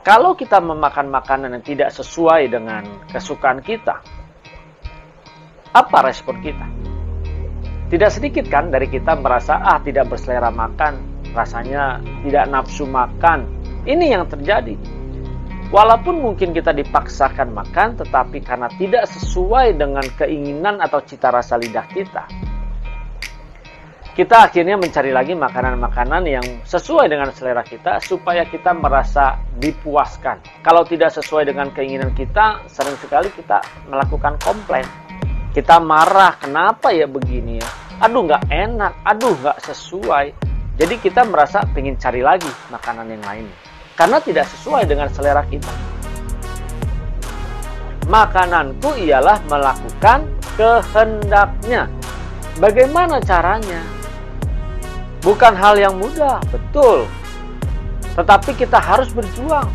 Kalau kita memakan makanan yang tidak sesuai dengan kesukaan kita, apa respon kita? Tidak sedikit kan dari kita merasa tidak berselera makan, rasanya tidak nafsu makan. Ini yang terjadi. Walaupun mungkin kita dipaksakan makan, tetapi karena tidak sesuai dengan keinginan atau cita rasa lidah kita akhirnya mencari lagi makanan-makanan yang sesuai dengan selera kita supaya kita merasa dipuaskan. Kalau tidak sesuai dengan keinginan kita, sering sekali kita melakukan komplain. Kita marah, kenapa ya begini ya? Aduh nggak enak, aduh nggak sesuai. Jadi kita merasa pengen cari lagi makanan yang lainnya. Karena tidak sesuai dengan selera kita. Makananku ialah melakukan kehendaknya. Bagaimana caranya? Bukan hal yang mudah, betul. Tetapi kita harus berjuang.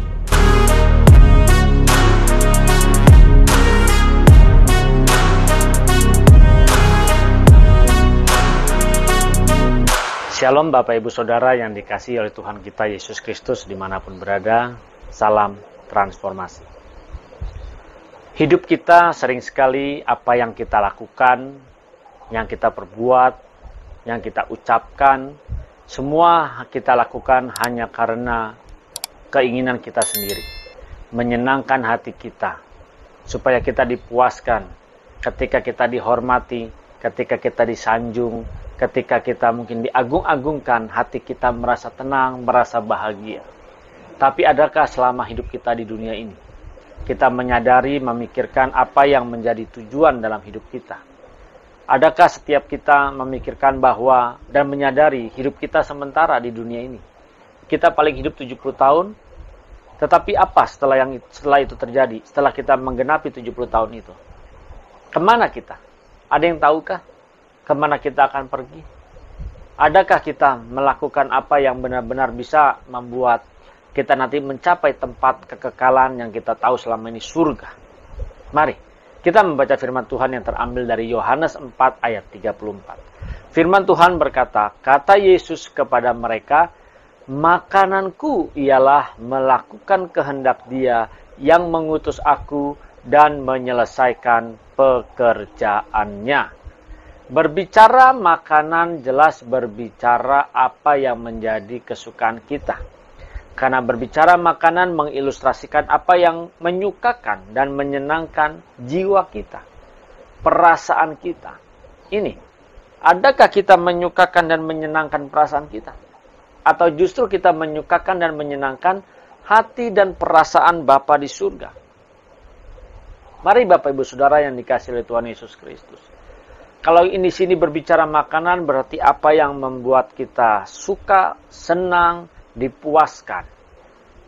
Shalom Bapak Ibu Saudara yang dikasihi oleh Tuhan kita Yesus Kristus dimanapun berada. Salam transformasi. Hidup kita sering sekali apa yang kita lakukan, yang kita perbuat, yang kita ucapkan, semua kita lakukan hanya karena keinginan kita sendiri. Menyenangkan hati kita, supaya kita dipuaskan, ketika kita dihormati, ketika kita disanjung, ketika kita mungkin diagung-agungkan, hati kita merasa tenang, merasa bahagia. Tapi adakah selama hidup kita di dunia ini, kita menyadari, memikirkan apa yang menjadi tujuan dalam hidup kita? Adakah setiap kita memikirkan bahwa dan menyadari hidup kita sementara di dunia ini? Kita paling hidup 70 tahun, tetapi apa setelah itu terjadi? Setelah kita menggenapi 70 tahun itu? Kemana kita? Ada yang tahukah? Kemana kita akan pergi? Adakah kita melakukan apa yang benar-benar bisa membuat kita nanti mencapai tempat kekekalan yang kita tahu selama ini surga? Mari kita membaca firman Tuhan yang terambil dari Yohanes 4 ayat 34. Firman Tuhan berkata, kata Yesus kepada mereka, makananku ialah melakukan kehendak Dia yang mengutus aku dan menyelesaikan pekerjaannya. Berbicara makanan jelas berbicara apa yang menjadi kesukaan kita. Karena berbicara makanan mengilustrasikan apa yang menyukakan dan menyenangkan jiwa kita, perasaan kita. Ini, adakah kita menyukakan dan menyenangkan perasaan kita? Atau justru kita menyukakan dan menyenangkan hati dan perasaan Bapa di surga? Mari Bapak Ibu Saudara yang dikasihi oleh Tuhan Yesus Kristus. Kalau ini sini berbicara makanan berarti apa yang membuat kita suka, senang, dipuaskan.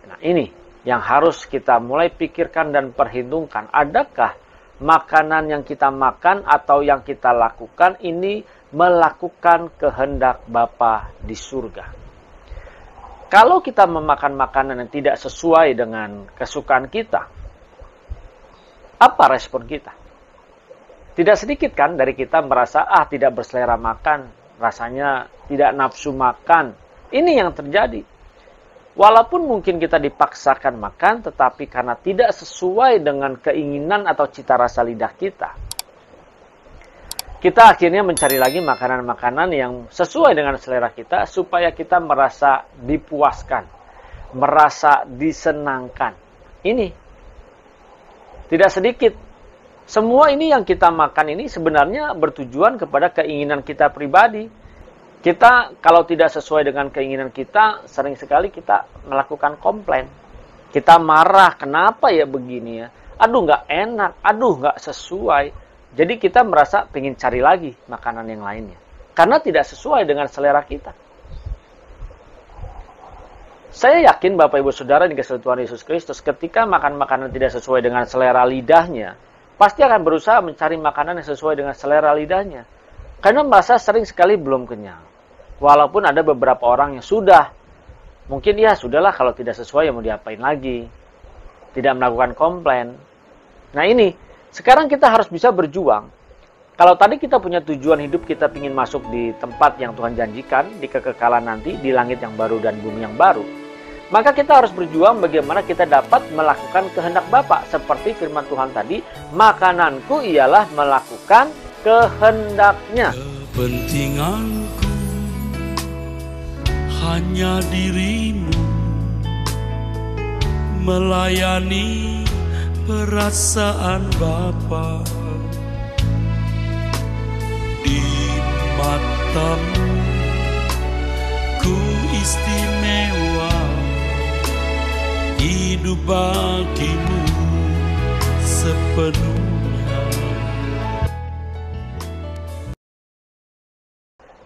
Nah ini yang harus kita mulai pikirkan dan perhitungkan. Adakah makanan yang kita makan atau yang kita lakukan ini melakukan kehendak Bapa di surga? Kalau kita memakan makanan yang tidak sesuai dengan kesukaan kita, apa respon kita? Tidak sedikit kan dari kita merasa tidak berselera makan, rasanya tidak nafsu makan. Ini yang terjadi. Walaupun mungkin kita dipaksakan makan, tetapi karena tidak sesuai dengan keinginan atau cita rasa lidah kita akhirnya mencari lagi makanan-makanan yang sesuai dengan selera kita, supaya kita merasa dipuaskan, merasa disenangkan. Ini tidak sedikit. Semua ini yang kita makan ini sebenarnya bertujuan kepada keinginan kita pribadi. Kita kalau tidak sesuai dengan keinginan kita, sering sekali kita melakukan komplain. Kita marah, kenapa ya begini ya? Aduh nggak enak, aduh nggak sesuai. Jadi kita merasa pengen cari lagi makanan yang lainnya. Karena tidak sesuai dengan selera kita. Saya yakin Bapak Ibu Saudara dikasihi Tuhan Yesus Kristus, ketika makan makanan tidak sesuai dengan selera lidahnya, pasti akan berusaha mencari makanan yang sesuai dengan selera lidahnya. Karena merasa sering sekali belum kenyang. Walaupun ada beberapa orang yang sudah, mungkin ya sudahlah kalau tidak sesuai ya mau diapain lagi. Tidak melakukan komplain. Nah ini, sekarang kita harus bisa berjuang. Kalau tadi kita punya tujuan hidup, kita ingin masuk di tempat yang Tuhan janjikan, di kekekalan nanti, di langit yang baru dan bumi yang baru. Maka kita harus berjuang bagaimana kita dapat melakukan kehendak Bapa. Seperti firman Tuhan tadi, makananku ialah melakukan kehendaknya. Kepentinganku hanya dirimu, melayani perasaan Bapa. Di matamu ku istimewa, hidup bagimu sepenuhnya.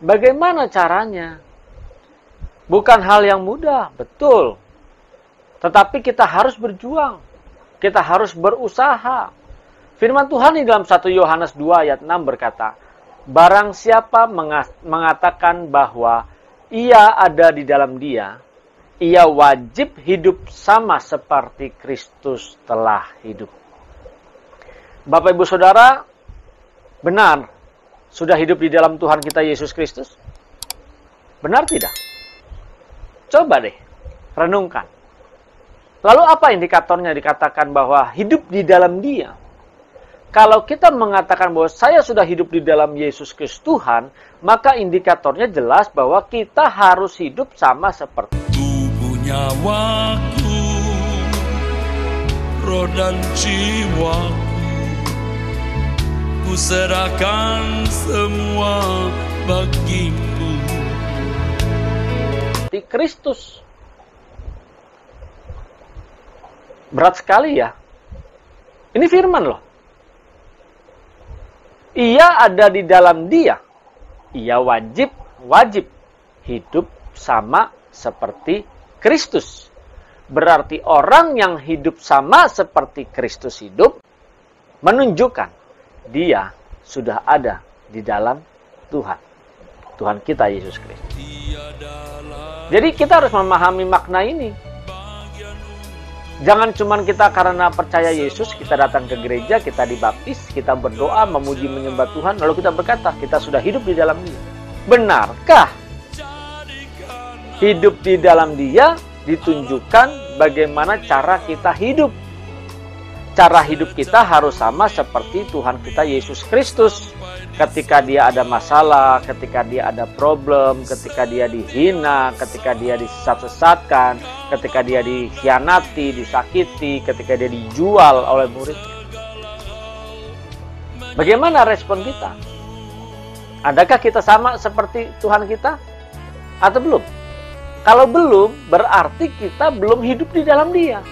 Bagaimana caranya? Bukan hal yang mudah, betul. Tetapi kita harus berjuang. Kita harus berusaha. Firman Tuhan di dalam 1 Yohanes 2 ayat 6 berkata, barang siapa mengatakan bahwa ia ada di dalam dia, ia wajib hidup sama seperti Kristus telah hidup. Bapak Ibu Saudara, benar sudah hidup di dalam Tuhan kita Yesus Kristus? Benar tidak? Coba deh, renungkan. Lalu apa indikatornya dikatakan bahwa hidup di dalam Dia? Kalau kita mengatakan bahwa saya sudah hidup di dalam Yesus Kristus Tuhan, maka indikatornya jelas bahwa kita harus hidup sama seperti tubuh, nyawaku, roh dan jiwaku, ku serahkan semua bagimu. di Kristus. Berat sekali ya. Ini firman loh. Ia ada di dalam Dia. Ia wajib hidup sama seperti Kristus. Berarti orang yang hidup sama seperti Kristus hidup menunjukkan dia sudah ada di dalam Tuhan. Tuhan kita Yesus Kristus. Jadi kita harus memahami makna ini. Jangan cuma kita karena percaya Yesus, kita datang ke gereja, kita dibaptis, kita berdoa, memuji, menyembah Tuhan, lalu kita berkata, kita sudah hidup di dalam Dia. Benarkah? Hidup di dalam Dia ditunjukkan bagaimana cara kita hidup. Cara hidup kita harus sama seperti Tuhan kita Yesus Kristus. Ketika Dia ada masalah, ketika Dia ada problem, ketika Dia dihina, ketika Dia disesat-sesatkan, ketika Dia dikhianati, disakiti, ketika Dia dijual oleh muridnya. Bagaimana respon kita? Adakah kita sama seperti Tuhan kita? Atau belum? Kalau belum, berarti kita belum hidup di dalam Dia.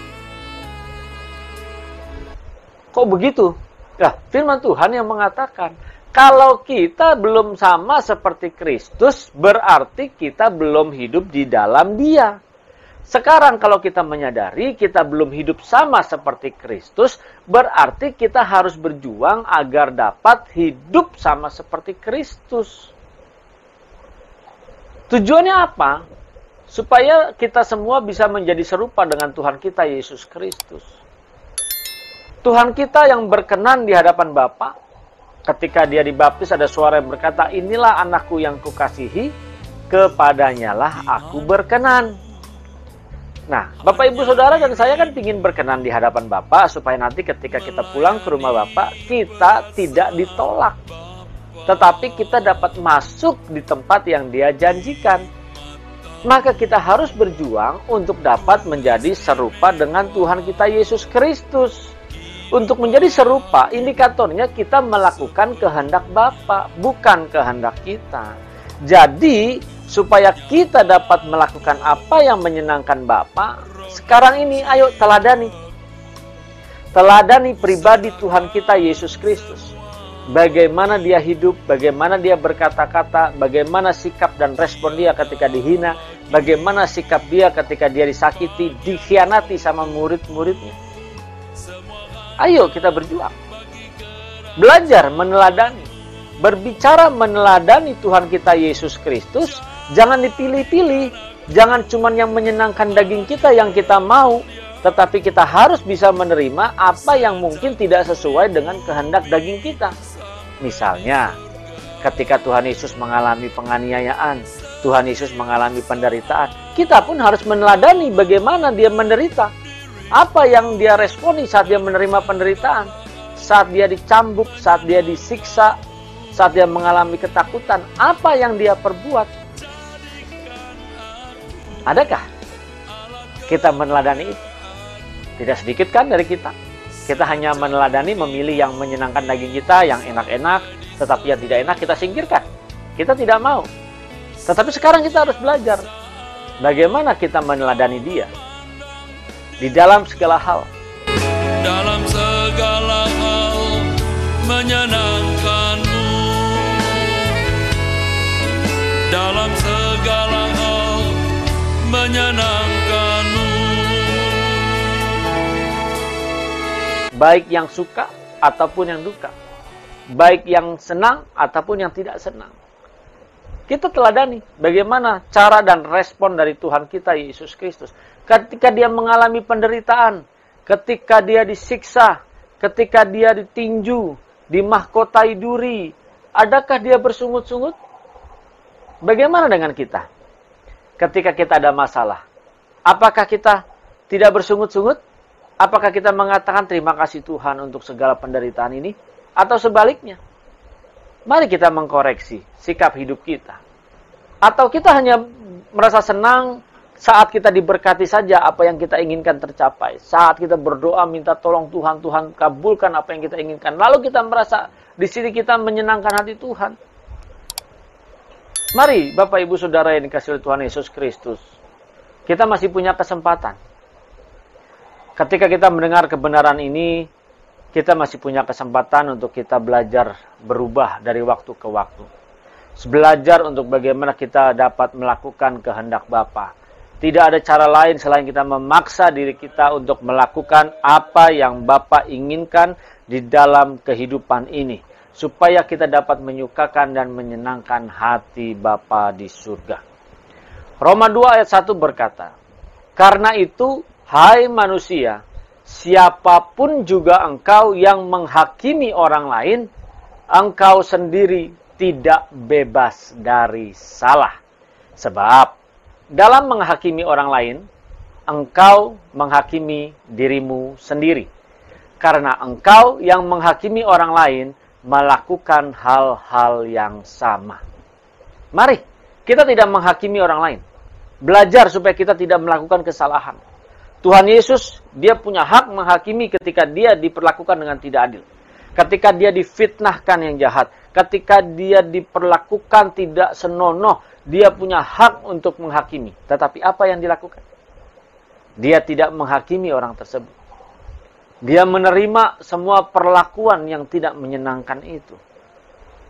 Kok begitu? Nah, firman Tuhan yang mengatakan, kalau kita belum sama seperti Kristus, berarti kita belum hidup di dalam Dia. Sekarang kalau kita menyadari kita belum hidup sama seperti Kristus, berarti kita harus berjuang agar dapat hidup sama seperti Kristus. Tujuannya apa? Supaya kita semua bisa menjadi serupa dengan Tuhan kita Yesus Kristus. Tuhan kita yang berkenan di hadapan Bapa, ketika Dia dibaptis ada suara yang berkata, inilah anakku yang kukasihi, kepadanyalah aku berkenan. Nah, Bapak Ibu Saudara dan saya kan ingin berkenan di hadapan Bapa, supaya nanti ketika kita pulang ke rumah Bapa, kita tidak ditolak. Tetapi kita dapat masuk di tempat yang Dia janjikan. Maka kita harus berjuang untuk dapat menjadi serupa dengan Tuhan kita Yesus Kristus. Untuk menjadi serupa, indikatornya kita melakukan kehendak Bapa, bukan kehendak kita. Jadi, supaya kita dapat melakukan apa yang menyenangkan Bapa, sekarang ini ayo teladani. Teladani pribadi Tuhan kita Yesus Kristus. Bagaimana Dia hidup, bagaimana Dia berkata-kata, bagaimana sikap dan respon Dia ketika dihina, bagaimana sikap Dia ketika Dia disakiti, dikhianati sama murid-muridnya. Ayo kita berjuang. Belajar meneladani. Berbicara meneladani Tuhan kita Yesus Kristus. Jangan dipilih-pilih. Jangan cuma yang menyenangkan daging kita yang kita mau. Tetapi kita harus bisa menerima apa yang mungkin tidak sesuai dengan kehendak daging kita. Misalnya, ketika Tuhan Yesus mengalami penganiayaan, Tuhan Yesus mengalami penderitaan, kita pun harus meneladani bagaimana dia menderita. Apa yang dia responi saat dia menerima penderitaan, saat dia dicambuk, saat dia disiksa, saat dia mengalami ketakutan, apa yang dia perbuat. Adakah kita meneladani itu? Tidak sedikit kan dari kita? Kita hanya meneladani, memilih yang menyenangkan daging kita, yang enak-enak, tetapi yang tidak enak kita singkirkan. Kita tidak mau. Tetapi sekarang kita harus belajar bagaimana kita meneladani dia di dalam segala hal. Dalam segala hal menyenangkanmu, dalam segala hal menyenangkanmu. Baik yang suka ataupun yang duka, baik yang senang ataupun yang tidak senang. Kita teladani bagaimana cara dan respon dari Tuhan kita Yesus Kristus. Ketika dia mengalami penderitaan, ketika dia disiksa, ketika dia ditinju, dimahkotai duri, adakah dia bersungut-sungut? Bagaimana dengan kita? Ketika kita ada masalah, apakah kita tidak bersungut-sungut? Apakah kita mengatakan terima kasih Tuhan untuk segala penderitaan ini? Atau sebaliknya? Mari kita mengkoreksi sikap hidup kita. Atau kita hanya merasa senang saat kita diberkati saja apa yang kita inginkan tercapai. Saat kita berdoa minta tolong Tuhan, Tuhan kabulkan apa yang kita inginkan. Lalu kita merasa di sini kita menyenangkan hati Tuhan. Mari Bapak Ibu Saudara yang dikasihi oleh Tuhan Yesus Kristus, kita masih punya kesempatan. Ketika kita mendengar kebenaran ini, kita masih punya kesempatan untuk kita belajar berubah dari waktu ke waktu. Belajar untuk bagaimana kita dapat melakukan kehendak Bapa. Tidak ada cara lain selain kita memaksa diri kita untuk melakukan apa yang Bapa inginkan di dalam kehidupan ini. Supaya kita dapat menyukakan dan menyenangkan hati Bapa di surga. Roma 2 ayat 1 berkata, "Karena itu, hai manusia, siapapun juga engkau yang menghakimi orang lain, engkau sendiri tidak bebas dari salah. Sebab dalam menghakimi orang lain, engkau menghakimi dirimu sendiri. Karena engkau yang menghakimi orang lain melakukan hal-hal yang sama." Mari, kita tidak menghakimi orang lain. Belajar supaya kita tidak melakukan kesalahan. Tuhan Yesus, dia punya hak menghakimi ketika dia diperlakukan dengan tidak adil. Ketika dia difitnahkan yang jahat. Ketika dia diperlakukan tidak senonoh. Dia punya hak untuk menghakimi. Tetapi apa yang dilakukan? Dia tidak menghakimi orang tersebut. Dia menerima semua perlakuan yang tidak menyenangkan itu.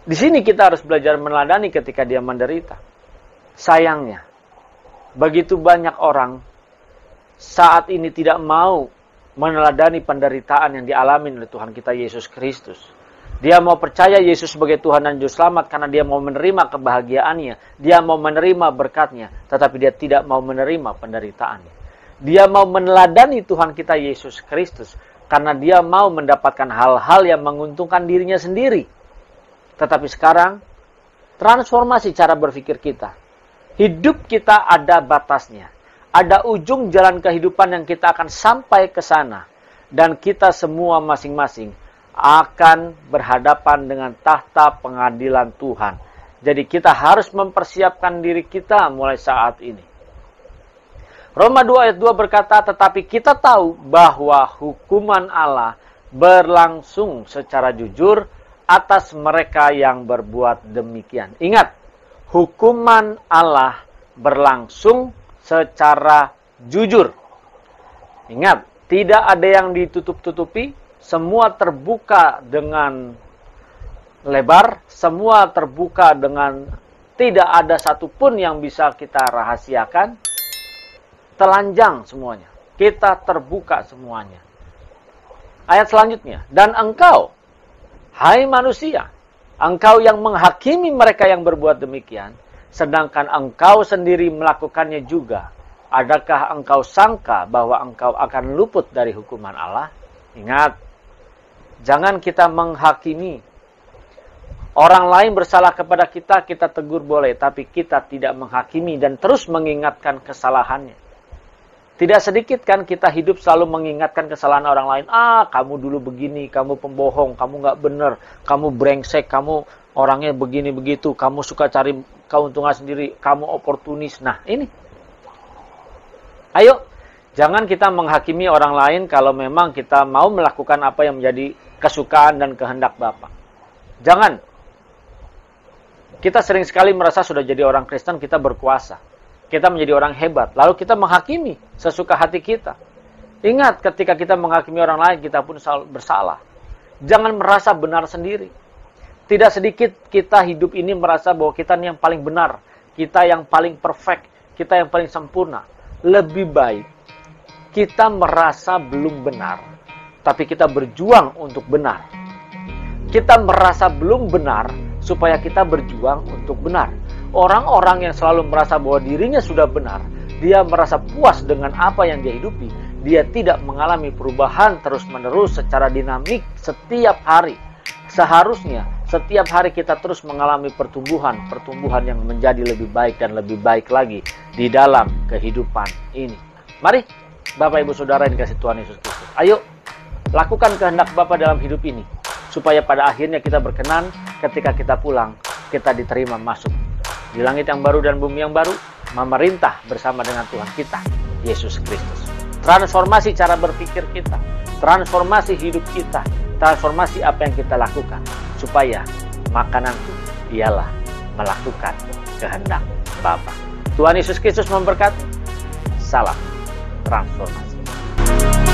Di sini kita harus belajar meneladani ketika dia menderita. Sayangnya, begitu banyak orang saat ini tidak mau meneladani penderitaan yang dialami oleh Tuhan kita Yesus Kristus. Dia mau percaya Yesus sebagai Tuhan dan Juru Selamat karena dia mau menerima kebahagiaannya. Dia mau menerima berkatnya. Tetapi dia tidak mau menerima penderitaannya. Dia mau meneladani Tuhan kita Yesus Kristus karena dia mau mendapatkan hal-hal yang menguntungkan dirinya sendiri. Tetapi sekarang, transformasi cara berpikir kita. Hidup kita ada batasnya. Ada ujung jalan kehidupan yang kita akan sampai ke sana. Dan kita semua masing-masing akan berhadapan dengan tahta pengadilan Tuhan. Jadi kita harus mempersiapkan diri kita mulai saat ini. Roma 2 ayat 2 berkata, "Tetapi kita tahu bahwa hukuman Allah berlangsung secara jujur atas mereka yang berbuat demikian." Ingat, hukuman Allah berlangsung secara jujur. Ingat, tidak ada yang ditutup-tutupi, semua terbuka dengan lebar, semua terbuka dengan tidak ada satupun yang bisa kita rahasiakan, telanjang semuanya. Kita terbuka semuanya. Ayat selanjutnya, "Dan engkau, hai manusia, engkau yang menghakimi mereka yang berbuat demikian, sedangkan engkau sendiri melakukannya juga. Adakah engkau sangka bahwa engkau akan luput dari hukuman Allah?" Ingat, jangan kita menghakimi Orang lain bersalah kepada kita, kita tegur boleh, tapi kita tidak menghakimi dan terus mengingatkan kesalahannya. Tidak sedikit kan kita hidup selalu mengingatkan kesalahan orang lain. Kamu dulu begini, kamu pembohong, kamu nggak bener, kamu brengsek, kamu orangnya begini begitu, kamu suka cari keuntungan sendiri, kamu oportunis. Nah, ini. Ayo, jangan kita menghakimi orang lain kalau memang kita mau melakukan apa yang menjadi kesukaan dan kehendak Bapa. Jangan. Kita sering sekali merasa sudah jadi orang Kristen, kita berkuasa. Kita menjadi orang hebat. Lalu kita menghakimi sesuka hati kita. Ingat, ketika kita menghakimi orang lain, kita pun bersalah. Jangan merasa benar sendiri. Tidak sedikit kita hidup ini merasa bahwa kita yang paling benar. Kita yang paling perfect. Kita yang paling sempurna. Lebih baik kita merasa belum benar, tapi kita berjuang untuk benar. Kita merasa belum benar, supaya kita berjuang untuk benar. Orang-orang yang selalu merasa bahwa dirinya sudah benar, dia merasa puas dengan apa yang dia hidupi, dia tidak mengalami perubahan terus-menerus secara dinamik setiap hari. Seharusnya setiap hari kita terus mengalami pertumbuhan yang menjadi lebih baik dan lebih baik lagi di dalam kehidupan ini. Mari, Bapak Ibu Saudara yang dikasihi Tuhan Yesus Kristus, ayo lakukan kehendak Bapa dalam hidup ini, supaya pada akhirnya kita berkenan ketika kita pulang, kita diterima masuk di langit yang baru dan bumi yang baru, memerintah bersama dengan Tuhan kita, Yesus Kristus. Transformasi cara berpikir kita, transformasi hidup kita, transformasi apa yang kita lakukan, supaya makanan itu ialah melakukan kehendak Bapa. Tuhan Yesus Kristus memberkati. Salam transformasi.